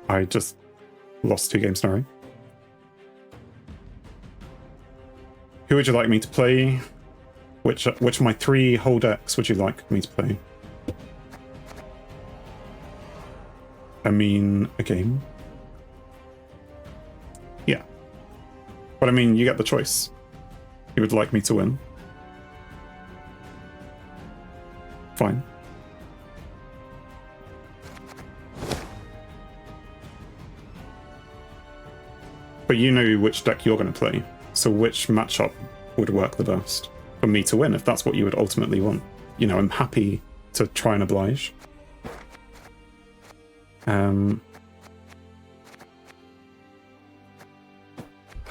I just lost 2 games in a row. Who would you like me to play? Which of my 3 whole decks would you like me to play? I mean, a game? Yeah. But I mean, you get the choice. You would like me to win? Fine. But you know which deck you're going to play, so which matchup would work the best for me to win, if that's what you would ultimately want. You know, I'm happy to try and oblige.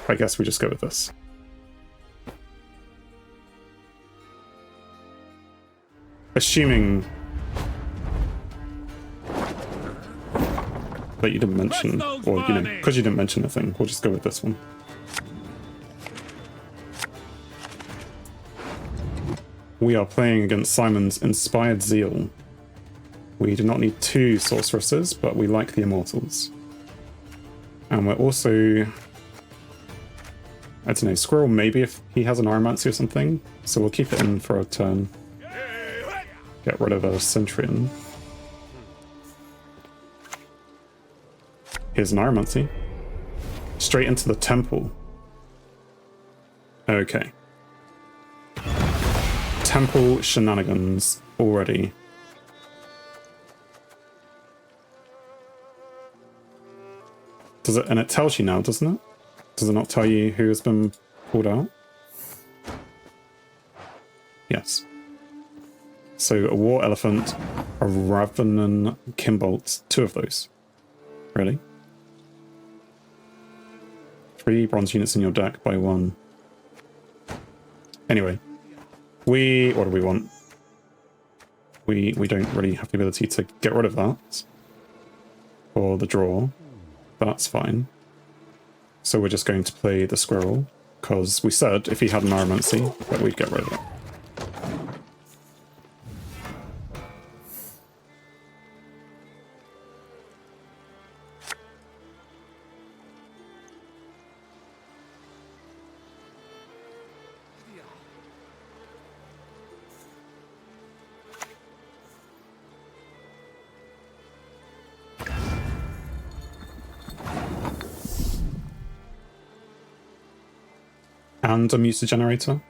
I guess we just go with this. Assuming that you didn't mention, or, you know, because you didn't mention the thing, we'll just go with this one. We are playing against Simon's Inspired Zeal. We do not need 2 sorceresses, but we like the Immortals. And we're also... I don't know, Squirrel maybe if he has an Aromancy or something. So we'll keep it in for a turn. Get rid of a Centurion. Here's an Aromancy. Straight into the Temple. Okay. Temple shenanigans already. Does it? And it tells you now, doesn't it? Does it not tell you who has been pulled out? Yes. So a War Elephant, a Ravenan Kimbolt, 2 of those. Really? 3 bronze units in your deck by 1. Anyway. What do we want? We don't really have the ability to get rid of that. For the draw. That's fine. So we're just going to play the Squirrel, because we said if he had an Aromancy that we'd get rid of it. And a Musa Generator.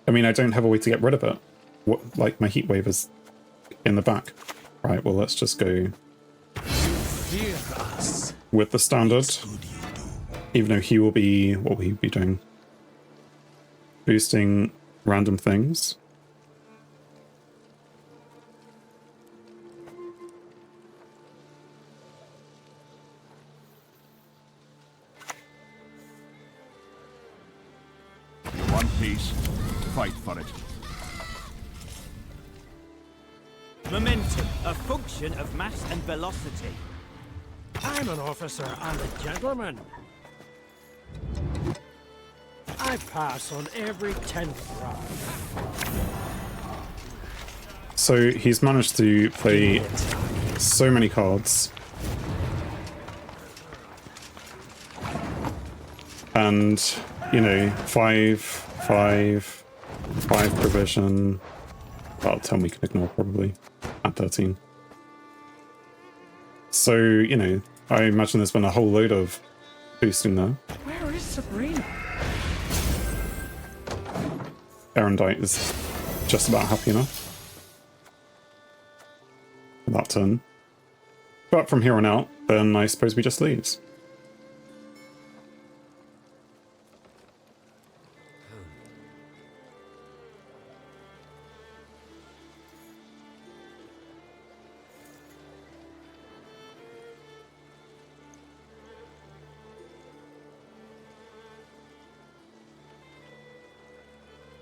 I mean, I don't have a way to get rid of it. What, like, my Heat Wave is in the back. Right, well, let's just go with the standard. Even though he will be... what will he be doing? Boosting random things. Fight for it. Momentum, a function of mass and velocity. I'm an officer and a gentleman. I pass on every 10th round. So he's managed to play so many cards. And, you know, 5 provision. Well, 10 we can ignore probably. At 13. So, you know, I imagine there's been a whole load of boosting there. Where is Sabrina? Erendite is just about happy enough for that turn. But from here on out, then I suppose we just leaves.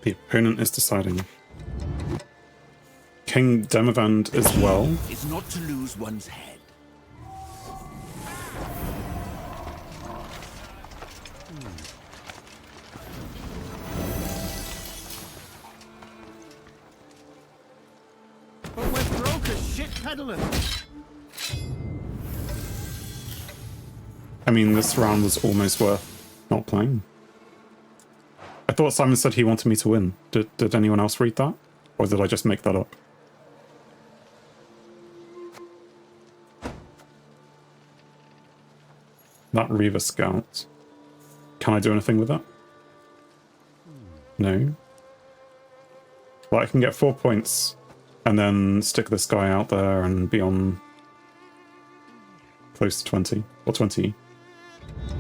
The opponent is deciding. King Demavend as well. Is not to lose one's head. But we're broke as shit peddling. I mean, this round was almost worth not playing. I thought Simon said he wanted me to win. Did anyone else read that? Or did I just make that up? That Reaver Scout. Can I do anything with that? No. Well, I can get 4 points and then stick this guy out there and be on close to 20 or 20.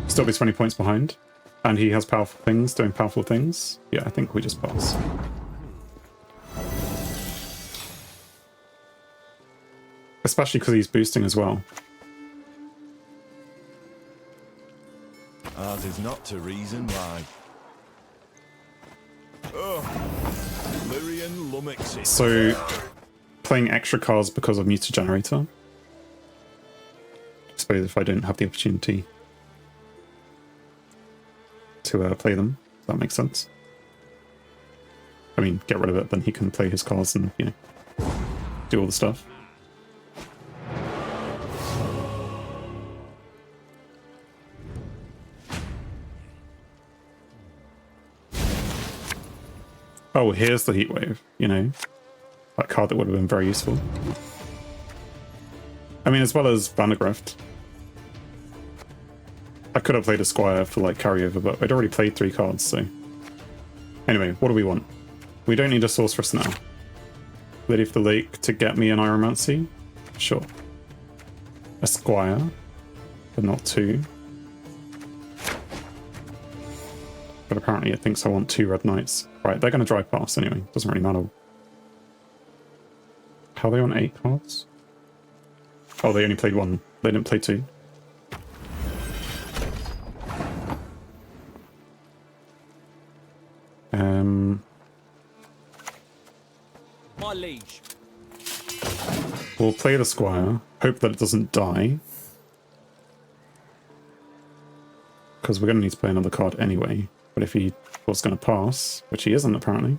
Still be 20 points behind. And he has powerful things, doing powerful things. Yeah, I think we just pass. Especially because he's boosting as well. Ours is not to reason why. Oh, Lyrian Lummoxes. So, playing extra cards because of Muta Generator. I suppose if I don't have the opportunity to play them, if that makes sense. I mean, get rid of it, then he can play his cards and, you know, do all the stuff. Oh, here's the Heatwave, you know. That card that would have been very useful. I mean, as well as Vandergrift. I could have played a Squire for, like, carryover, but I'd already played 3 cards, so... Anyway, what do we want? We don't need a Sorceress now. Lady of the Lake to get me an Iromancy? Sure. A Squire, but not 2. But apparently it thinks I want 2 Red Knights. Right, they're going to drive past anyway. Doesn't really matter. How are they on 8 cards? Oh, they only played 1. They didn't play 2. My liege. We'll play the Squire. Hope that it doesn't die. Because we're going to need to play another card anyway. But if he was going to pass, which he isn't apparently.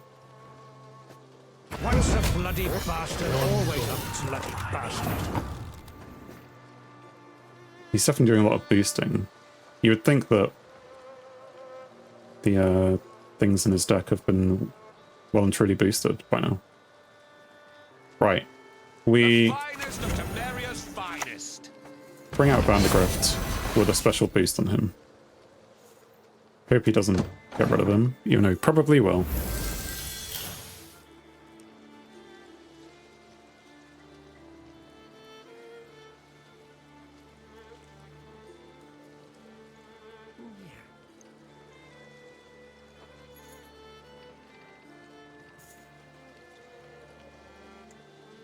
Once a bloody bastard, always a bloody bastard. He's definitely doing a lot of boosting. You would think that the things in his deck have been well and truly boosted by now. Right. We Finest of Temeria's finest. bring out Vandergrift with a special boost on him. Hope he doesn't get rid of him, even though he probably will.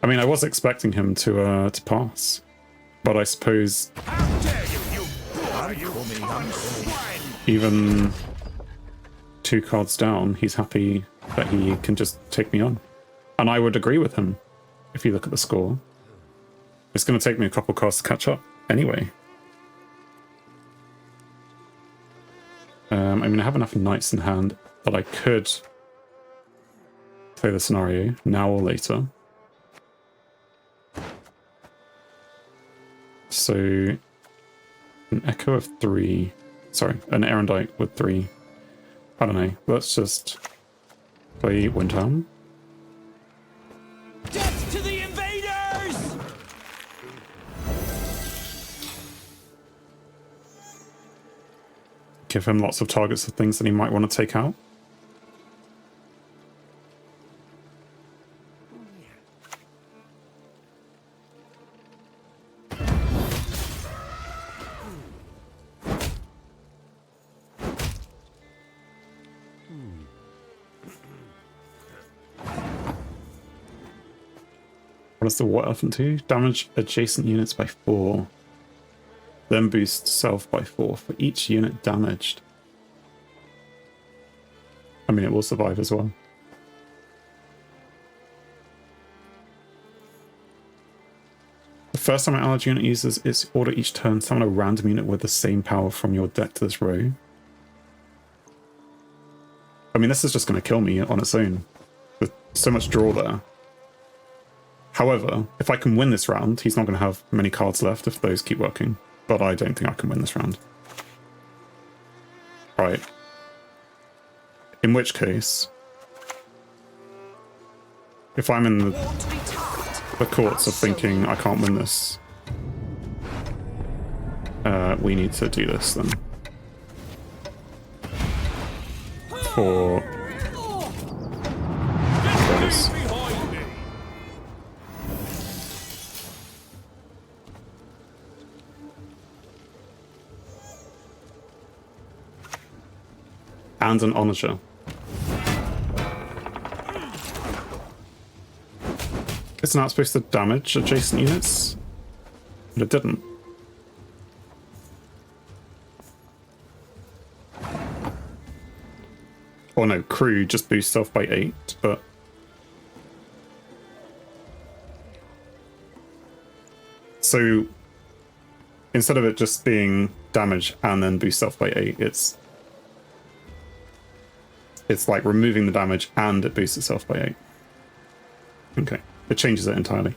I mean, I was expecting him to pass, but I suppose How dare you, you swine! even 2 cards down, he's happy that he can just take me on. And I would agree with him, if you look at the score. It's going to take me a couple cards to catch up, anyway. I mean, I have enough Knights in hand that I could play the scenario, now or later. So, an Echo of 3... Sorry, an Erendite with 3. I don't know. Let's just play Windhelm. Death to the invaders! Give him lots of targets of things that he might want to take out. What does the War Elephant do? Damage adjacent units by 4. Then boost self by 4 for each unit damaged. I mean, it will survive as well. The first time an allied unit uses its order each turn, summon a random unit with the same power from your deck to this row. I mean, this is just going to kill me on its own. There's so much draw there. However, if I can win this round, he's not going to have many cards left if those keep working. But I don't think I can win this round. Right. In which case, if I'm in the courts of thinking I can't win this, we need to do this then. For those. And an onager. It's not supposed to damage adjacent units, but it didn't. Or no, crew just boosts off by 8, but... So, instead of it just being damage and then boost off by 8, it's like removing the damage and it boosts itself by 8. Okay, it changes it entirely.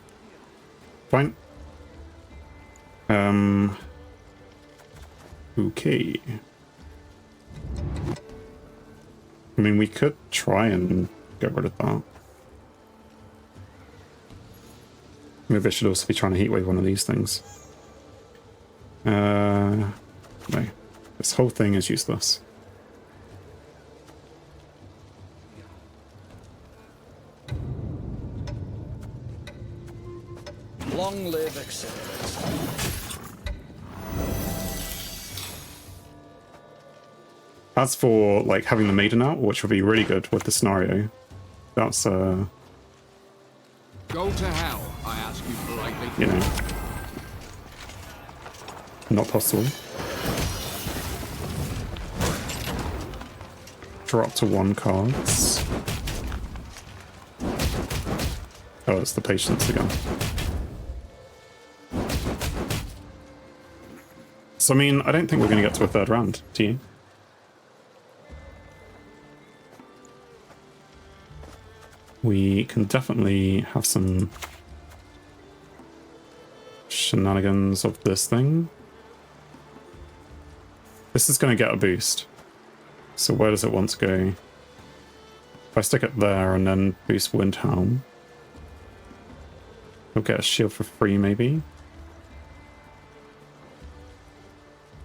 Fine. Okay. I mean, we could try and get rid of that. Maybe I should also be trying to heatwave one of these things. No. This whole thing is useless. Long live excellence. As for like having the maiden out, which would be really good with the scenario, that's Go to hell, I ask you politely. you know, not possible. Drop to 1 cards. Oh, it's the patience again. So I mean, I don't think we're going to get to a 3rd round, do you? We can definitely have some shenanigans of this thing. This is going to get a boost. So where does it want to go? If I stick it there and then boost Windhelm, we'll get a shield for free maybe.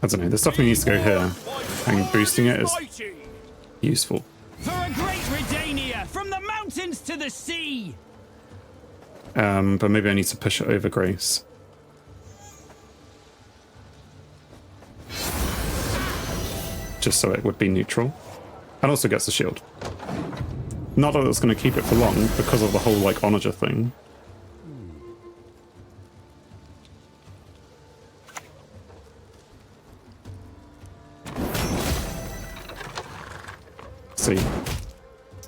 I don't know, this definitely needs to go here. And boosting it is useful. For a great Redania, from the mountains to the sea! But maybe I need to push it over Grace. Just so it would be neutral. And also gets a shield. Not that it's going to keep it for long, because of the whole, like, onager thing. See.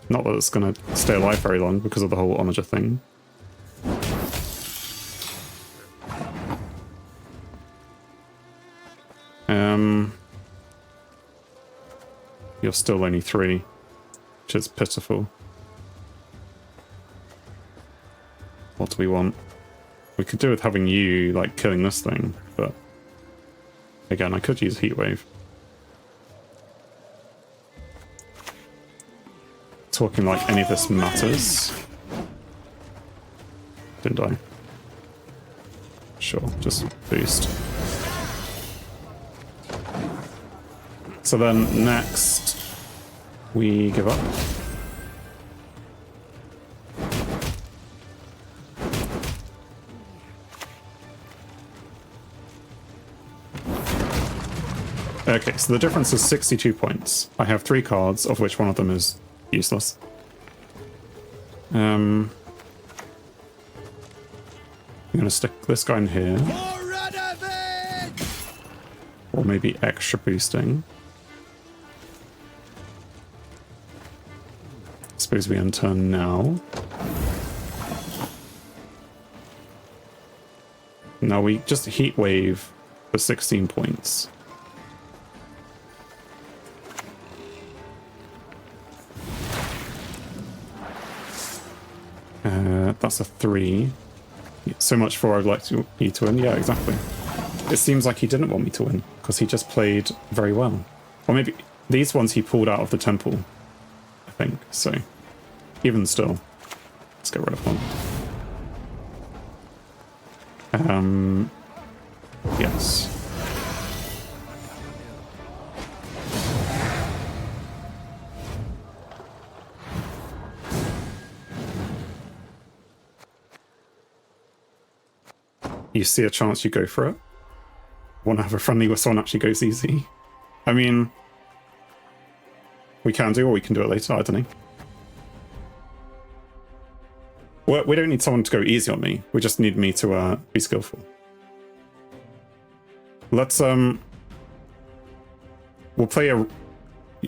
Not that it's going to stay alive very long because of the whole onager thing. You're still only 3, which is pitiful. What do we want? We could do with having you, like, killing this thing, but... Again, I could use Heatwave. Talking like any of this matters. Didn't I? Sure, just boost. So then next we give up. Okay, so the difference is 62 points. I have 3 cards, of which one of them is useless. I'm gonna stick this guy in here. Or maybe extra boosting. Suppose we unturn now. Now we just heat wave for 16 points. That's a 3. So much for I'd like you to win. Yeah, exactly. It seems like he didn't want me to win because he just played very well. Or maybe these ones he pulled out of the temple, I think. So even still, let's get rid of one. Yes. You see a chance, you go for it. Want to have a friendly where someone actually goes easy. I mean, we can do, or we can do it later, I don't know. We don't need someone to go easy on me. We just need me to be skillful. Let's we'll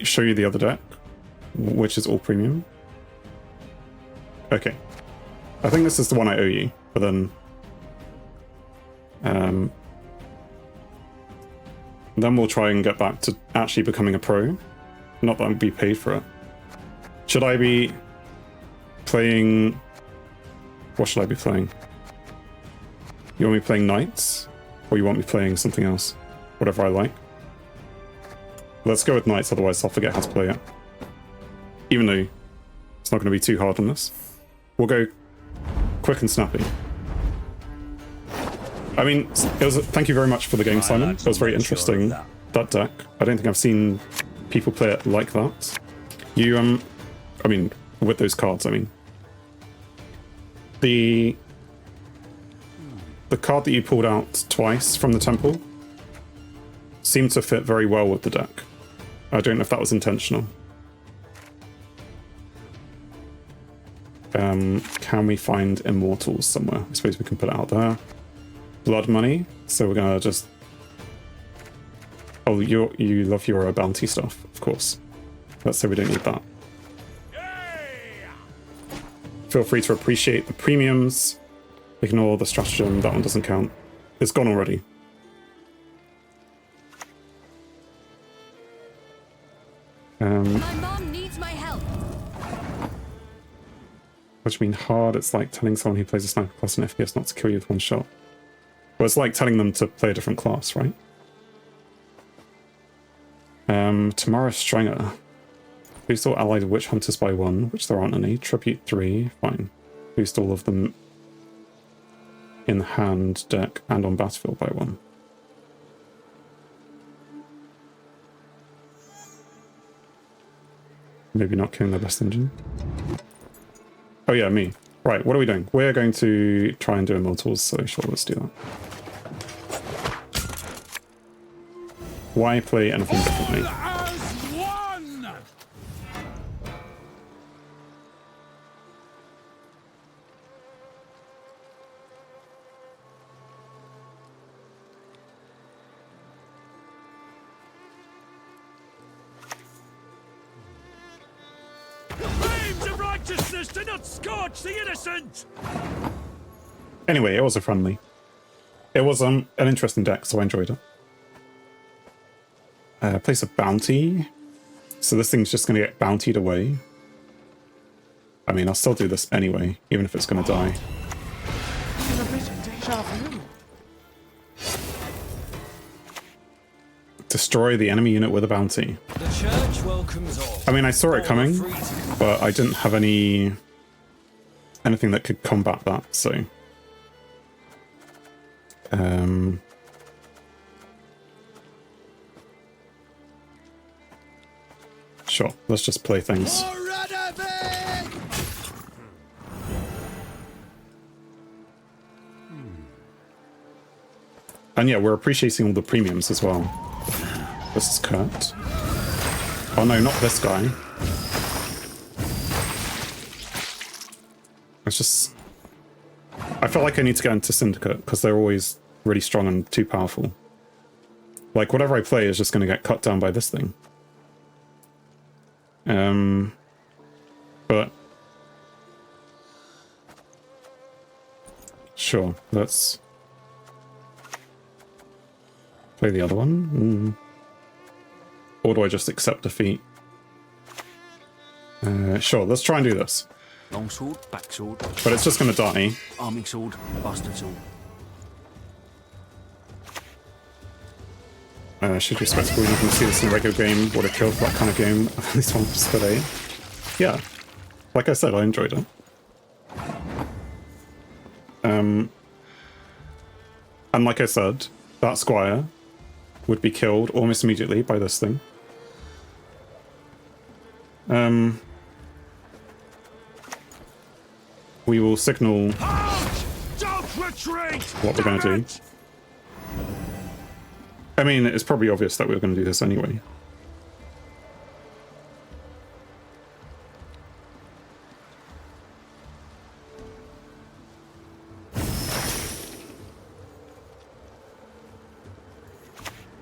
show you the other deck, which is all premium. Okay, I think this is the one I owe you, but then we'll try and get back to actually becoming a pro. Not that I'd be paid for it. Should I be playing? What should I be playing? You want me playing Knights? Or you want me playing something else? Whatever I like. Let's go with Knights, otherwise I'll forget how to play it. Even though it's not going to be too hard on this. We'll go quick and snappy. I mean, thank you very much for the game, Simon. It was very interesting, that deck. I don't think I've seen people play it like that. You, I mean, with those cards, I mean. The card that you pulled out twice from the temple seemed to fit very well with the deck. I don't know if that was intentional. Can we find Immortals somewhere? I suppose we can put it out there. Blood money. So we're gonna just... Oh, you love your bounty stuff, of course. Let's say we don't need that. Feel free to appreciate the premiums. Ignore the stratagem, that one doesn't count. It's gone already. My mom needs my help. What do you mean hard? It's like telling someone who plays a sniper class in FPS not to kill you with one shot. Well, it's like telling them to play a different class, right? Tamara Strenger. Boost all allied witch hunters by 1, which there aren't any. Tribute 3, fine. Boost all of them in hand, deck, and on battlefield by 1. Maybe not killing their best engine. Oh yeah, me. Right, what are we doing? We're going to try and do Immortals, so sure, let's do that. Why play anything differently? Do not scorch the innocent! Anyway, it was a friendly. It was an interesting deck, so I enjoyed it. Place a bounty. So this thing's just going to get bountied away. I mean, I'll still do this anyway, even if it's going to die. Destroy the enemy unit with a bounty. The church welcomes all. I mean, I saw it coming, but I didn't have anything that could combat that, so... Sure, let's just play things. And yeah, we're appreciating all the premiums as well. This is Kurt. Oh no, not this guy. It's just... I feel like I need to get into Syndicate, because they're always really strong and too powerful. Like, whatever I play is just going to get cut down by this thing. But... Sure, let's... play the other one. Or do I just accept defeat? Sure, let's try and do this. Longsword, backsword, But it's just going to die. arming sword, bastard sword. Should be respectable. You can see this in a regular game. Would have killed that kind of game. At least once per day. Yeah. Like I said, I enjoyed it. And like I said, that squire would be killed almost immediately by this thing. We will signal Don't retreat! what we're going to do. I mean, it's probably obvious that we were going to do this anyway.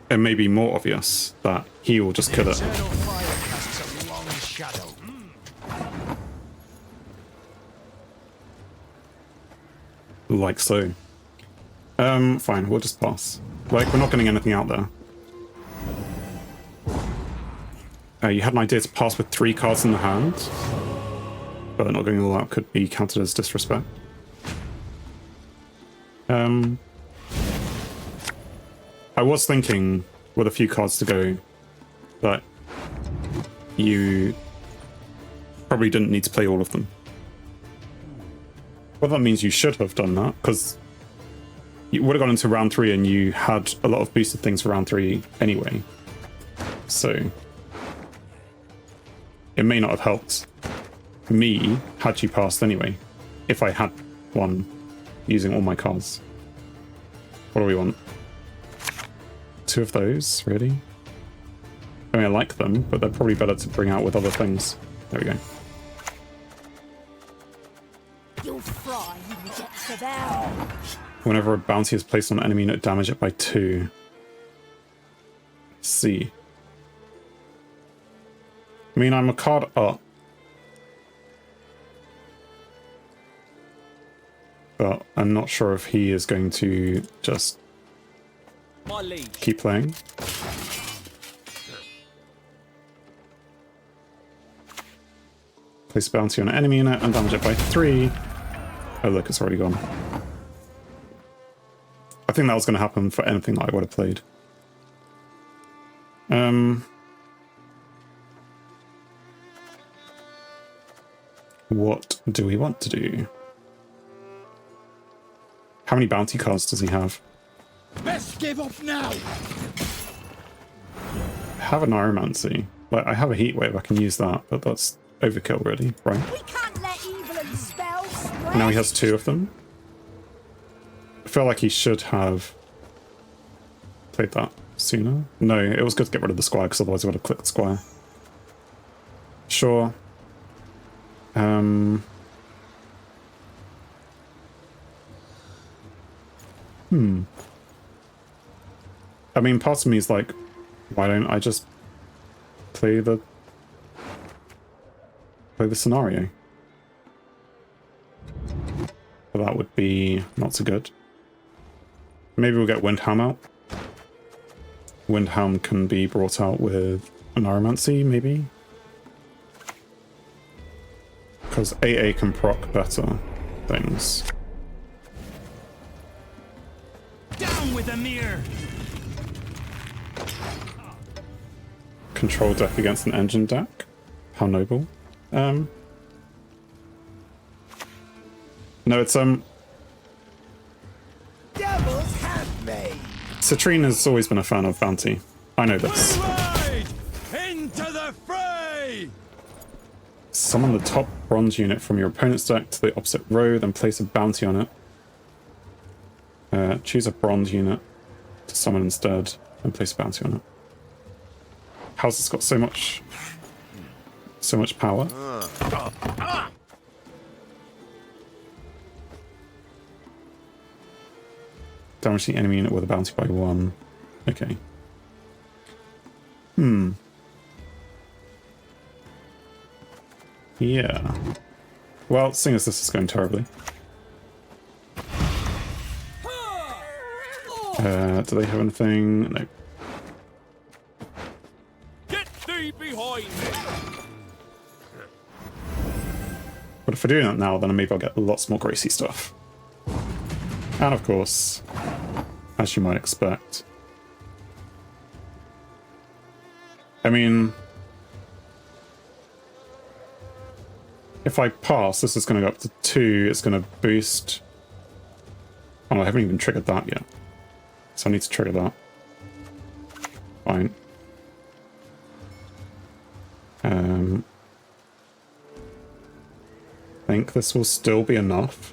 It may be more obvious that he will just kill it. Eternal fire casts a long shadow. Like so. Fine, we'll just pass. Like, we're not getting anything out there. You had an idea to pass with 3 cards in the hand, but not getting all out could be counted as disrespect. I was thinking, with a few cards to go, that you probably didn't need to play all of them. Well, that means you should have done that, because you would have gone into round 3 and you had a lot of boosted things for round 3 anyway. So it may not have helped me had you passed anyway, if I had one using all my cards. What do we want? 2 of those, really? I mean, I like them, but they're probably better to bring out with other things. There we go. You'll fry when you get to there. Whenever a bounty is placed on an enemy, not damage it by 2. See. I mean, I'm a card up. But I'm not sure if he is going to just My liege. keep playing. Place a bounty on an enemy unit and damage it by 3. Oh look, it's already gone. I think that was going to happen for anything that I would have played. What do we want to do? How many bounty cards does he have? Best give up now! I have an Aromancy. Like, I have a Heat Wave, I can use that, but that's overkill really, right? We can't let evil and spells spread. Now he has 2 of them. I feel like he should have played that sooner. No, it was good to get rid of the Squire, because otherwise I would have clicked the Squire. Sure. I mean, part of me is like, why don't I just play the scenario? But that would be not so good. Maybe we'll get Windhelm out. Windhelm can be brought out with an Aromancy, maybe? Because AA can proc better things. Down with the mirror. Control deck against an engine deck? How noble. No, it's Devil's handmaid! Citrine has always been a fan of bounty. I know this. Ride! Into the fray! Summon the top bronze unit from your opponent's deck to the opposite row, then place a bounty on it. Choose a bronze unit to summon instead, and place a bounty on it. How's this got so much power? Damage the enemy unit with a bounty by 1. Okay. Yeah. Well, seeing as this is going terribly. Do they have anything? No. Get thee behind me. Would have if we're doing that now, then maybe I'll get lots more Gracie stuff. And of course, as you might expect, I mean, if I pass, this is going to go up to 2. It's going to boost. Oh, I haven't even triggered that yet. So I need to trigger that. Fine. I think this will still be enough.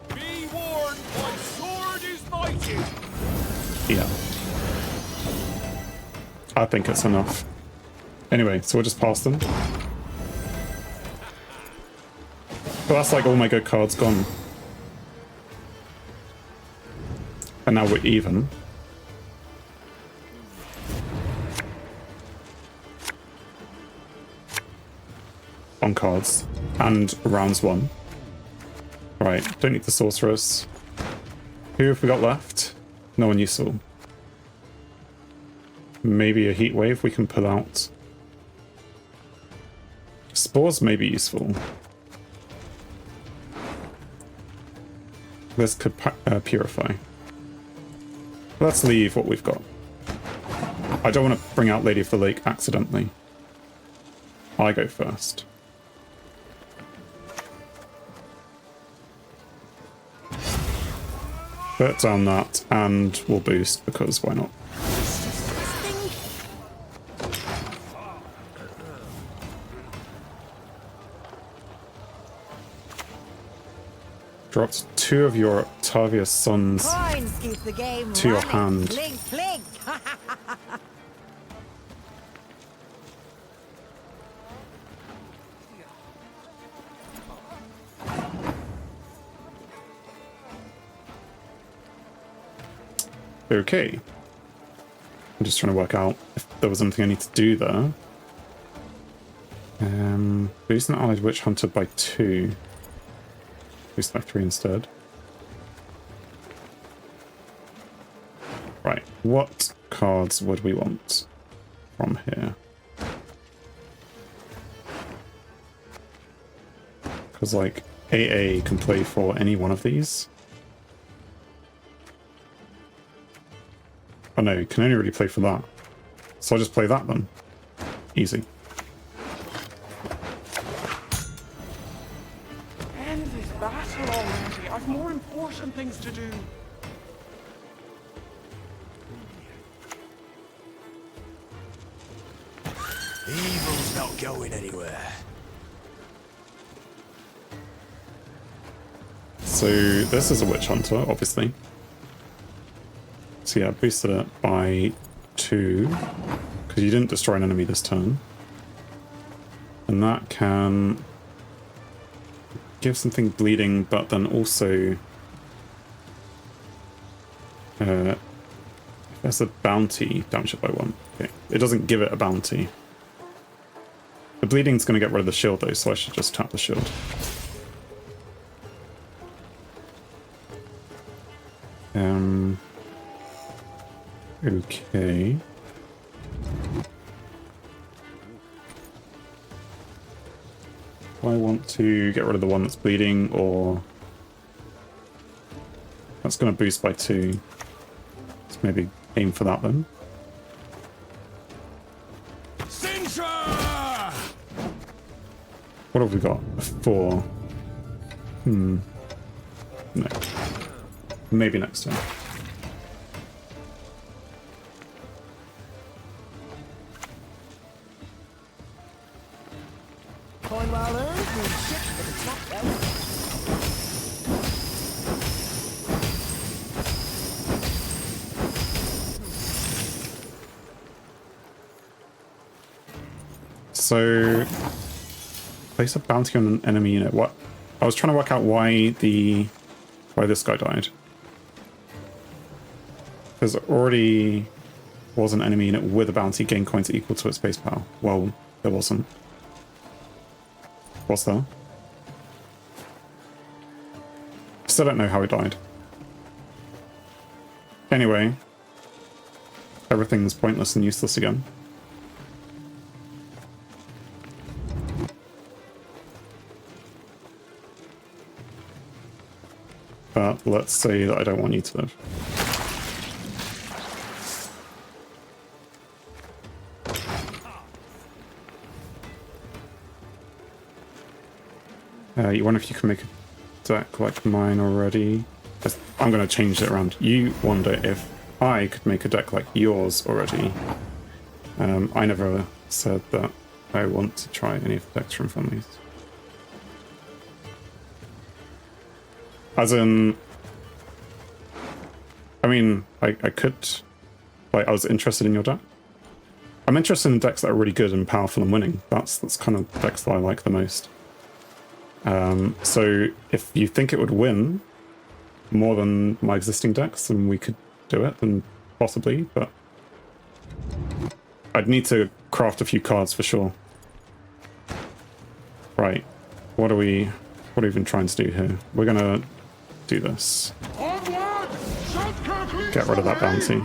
Be warned, my sword is mighty. Yeah. I think it's enough. Anyway, so we'll just pass them. But that's like all my good cards gone. And now we're even. On cards. And rounds 1. Right, don't need the sorceress. Who have we got left? No one useful. Maybe a heat wave we can pull out. Spores may be useful. This could purify. Let's leave what we've got. I don't want to bring out Lady of the Lake accidentally. I go first. Put down that, and we'll boost, because why not? Dropped 2 of your Octavius sons Coins keep the game to your running. hand. Clink, clink. Okay. I'm just trying to work out if there was something I need to do there. Boost an allied witch hunter by 2. Boost by 3 instead. Right, what cards would we want from here? Because, like, AA can play for any one of these. Oh no, can only really play for that. So I'll just play that then. Easy. End this battle already. I've more important things to do. Evil's not going anywhere. So this is a witch hunter, obviously. So yeah, boosted it by 2, because you didn't destroy an enemy this turn. And that can give something bleeding, but then also if there's a bounty, damage it by 1. Okay. It doesn't give it a bounty. The bleeding's going to get rid of the shield though, so I should just tap the shield. Okay. Do I want to get rid of the one that's bleeding, or that's going to boost by 2? Let's maybe aim for that then. Sintra! What have we got? A 4. No. Maybe next turn. Coin well earned means shit, but it's not well. So, place a bounty on an enemy unit. What? I was trying to work out why this guy died. Because it already was an enemy unit with a bounty gain coins equal to its base power. Well, there wasn't. Was there? Still don't know how he died. Anyway, everything's pointless and useless again. But let's say that I don't want you to live. You wonder if you can make a deck like mine already. I'm going to change it around. You wonder if I could make a deck like yours already. I never said that I want to try any of the decks from families. As in, I mean, I could, like, I was interested in your deck. I'm interested in decks that are really good and powerful and winning. That's kind of decks that I like the most. So if you think it would win more than my existing decks, then we could do it, and possibly, but I'd need to craft a few cards for sure. Right, what are we even trying to do here? We're gonna do this. Get rid of that bounty.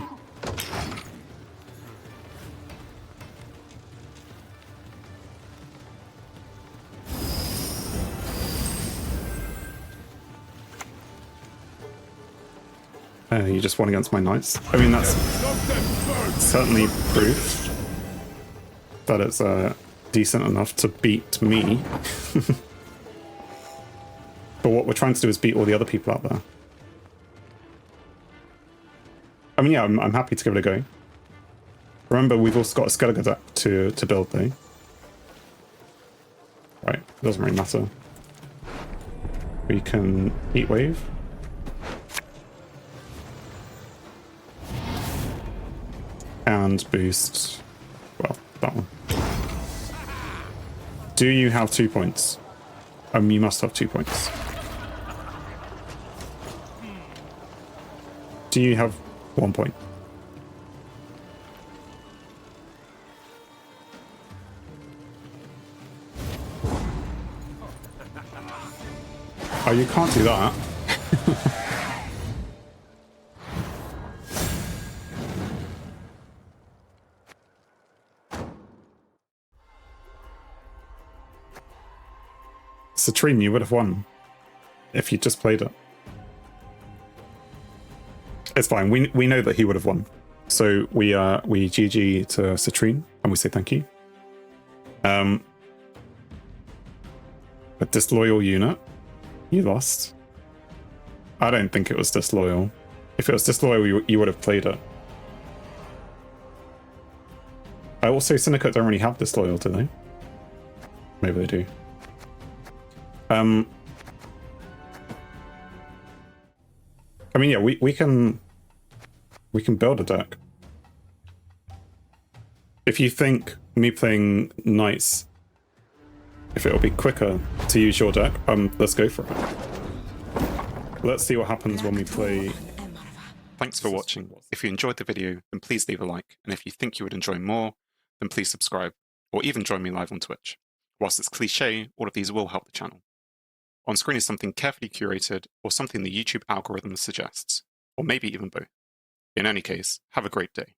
You just won against my knights. I mean, that's certainly proof that it's decent enough to beat me. But what we're trying to do is beat all the other people out there. I mean, yeah, I'm happy to give it a go. Remember, we've also got a Skellige deck to build, though. Right, it doesn't really matter. We can Heat Wave. And boost, well, that one. Do you have 2 points? You must have 2 points. Do you have 1 point? Oh, you can't do that. Citrine, you would have won if you just played it. It's fine. We know that he would have won. So we GG to Citrine and we say thank you. A disloyal unit. You lost. I don't think it was disloyal. If it was disloyal, you would have played it. I also Syndicate don't really have disloyal, do they? Maybe they do. I mean, yeah, we can build a deck. If you think me playing knights, if it'll be quicker to use your deck, let's go for it. Let's see what happens when we play. Thanks for watching. If you enjoyed the video, then please leave a like, and if you think you would enjoy more, then please subscribe, or even join me live on Twitch. Whilst it's cliche, all of these will help the channel. On screen is something carefully curated, or something the YouTube algorithm suggests, or maybe even both. In any case, have a great day.